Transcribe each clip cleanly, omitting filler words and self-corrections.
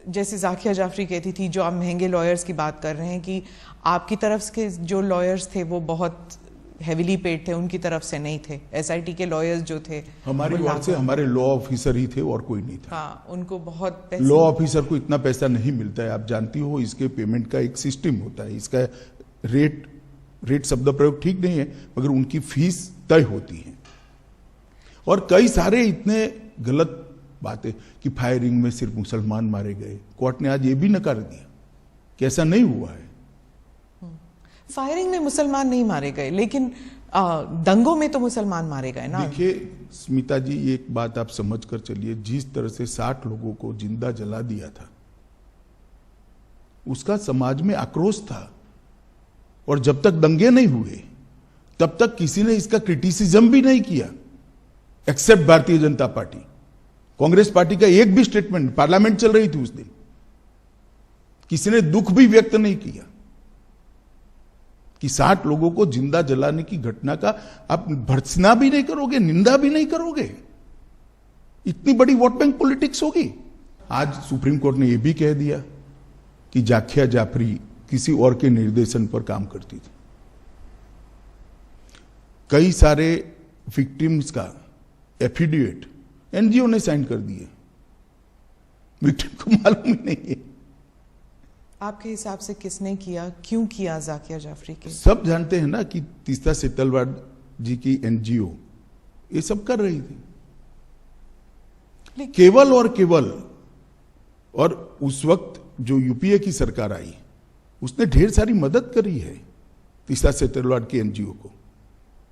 जैसे जाकिया जाफरी कहती थी, जो आप महंगे लॉयर्स की बात कर रहे हैं, कि आपकी तरफ के जो लॉयर्स थे वो बहुत हेविली पेड थे, उनकी तरफ से नहीं थे। एसआईटी के लॉयर्स जो थे हमारी ओर से हमारे लॉ ऑफिसर ही थे और कोई नहीं था। हाँ, उनको बहुत लॉ ऑफिसर को इतना पैसा नहीं मिलता है, आप जानती हो। इसके पेमेंट का एक सिस्टम होता है। इसका रेट शब्द प्रयोग ठीक नहीं है, मगर उनकी फीस तय होती है। और कई सारे इतने गलत बातें कि फायरिंग में सिर्फ मुसलमान मारे गए। कोर्ट ने आज ये भी नकार दिया कि ऐसा नहीं हुआ है। फायरिंग में मुसलमान नहीं मारे गए, लेकिन दंगों में तो मुसलमान मारे गए ना। देखिए स्मिता जी, एक बात आप समझ कर चलिए, जिस तरह से 60 लोगों को जिंदा जला दिया था, उसका समाज में आक्रोश था। और जब तक दंगे नहीं हुए तब तक किसी ने इसका क्रिटिसिज्म भी नहीं किया, accept Bharatiya Janata party. Congress party का एक भी स्टेटमेंट, पार्लियामेंट चल रही थी उस दिन, किसी ने दुख भी व्यक्त नहीं किया कि 60 लोगों को जिंदा जलाने की घटना का आप भर्त्सना भी नहीं करोगे, निंदा भी नहीं करोगे। इतनी बड़ी वोट बैंक पॉलिटिक्स होगी। आज सुप्रीम कोर्ट ने यह भी कह दिया कि जाकिया जाफरी किसी और के निर्देशन पर काम करती थी। कई सारे विक्टिम्स का एफिडेविट एनजीओ ने साइन कर दिए, विक्टिम को मालूम ही नहीं है। आपके हिसाब से किसने किया, क्यों किया जाकिया जाफरी के? सब जानते हैं ना कि तीस्ता सेतलवाड जी की एनजीओ ये सब कर रही थी, केवल और केवल। और उस वक्त जो यूपीए की सरकार आई, उसने ढेर सारी मदद करी है तीस्ता सेतलवाड की एनजीओ को,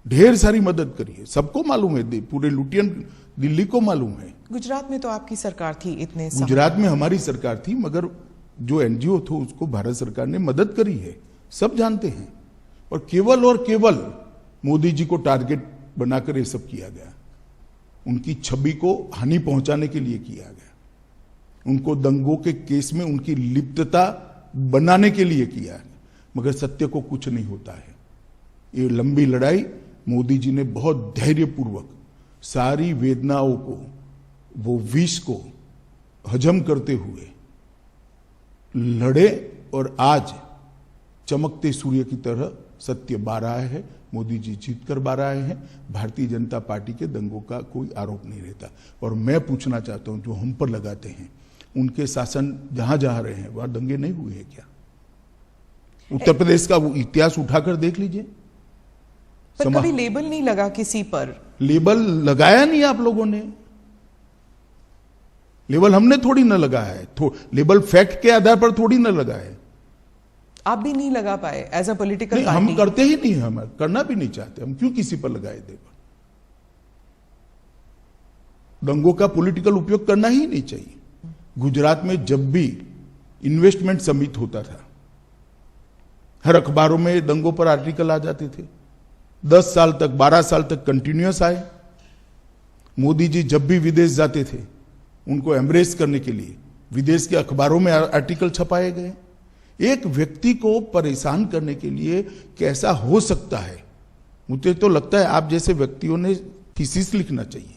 ढेर सारी मदद करी है। सबको मालूम है, पूरे लुटियन दिल्ली को मालूम है। गुजरात में तो आपकी सरकार थी, इतने गुजरात में हमारी सरकार थी, मगर जो एनजीओ था उसको भारत सरकार ने मदद करी है, सब जानते हैं। और केवल मोदी जी को टारगेट बनाकर ये सब किया गया। उनकी छवि को हानि पहुंचाने के लिए किया गया, उनको दंगों के केस में उनकी लिप्तता बनाने के लिए किया है। मगर सत्य को कुछ नहीं होता है। ये लंबी लड़ाई मोदी जी ने बहुत धैर्यपूर्वक सारी वेदनाओं को, वो विष को हजम करते हुए लड़े, और आज चमकते सूर्य की तरह सत्य बाहर आया है। मोदी जी जीत कर बाहर आए हैं। भारतीय जनता पार्टी के दंगों का कोई आरोप नहीं रहता। और मैं पूछना चाहता हूं, जो हम पर लगाते हैं, उनके शासन जहां जहां रहे हैं वहां दंगे नहीं हुए हैं क्या? उत्तर प्रदेश का वो इतिहास उठाकर देख लीजिए। पर कभी लेबल नहीं लगा किसी पर। लेबल लगाया नहीं आप लोगों ने, लेबल हमने थोड़ी ना लगाया है। लेबल फैक्ट के आधार पर थोड़ी ना लगा है। आप भी नहीं लगा पाए एज अ पॉलिटिकल पार्टी? हम करते ही नहीं, हम करना भी नहीं चाहते। हम क्यों किसी पर लगाए लेबल? दंगों का पॉलिटिकल उपयोग करना ही नहीं चाहिए। गुजरात में जब भी इन्वेस्टमेंट समिट होता था, हर अखबारों में दंगों पर आर्टिकल आ जाते थे। 10 साल तक, 12 साल तक कंटिन्यूअस आए। मोदी जी जब भी विदेश जाते थे, उनको एम्ब्रेस करने के लिए विदेश के अखबारों में आर्टिकल छपाए गए। एक व्यक्ति को परेशान करने के लिए कैसा हो सकता है? मुझे तो लगता है आप जैसे व्यक्तियों ने थीसिस लिखना चाहिए।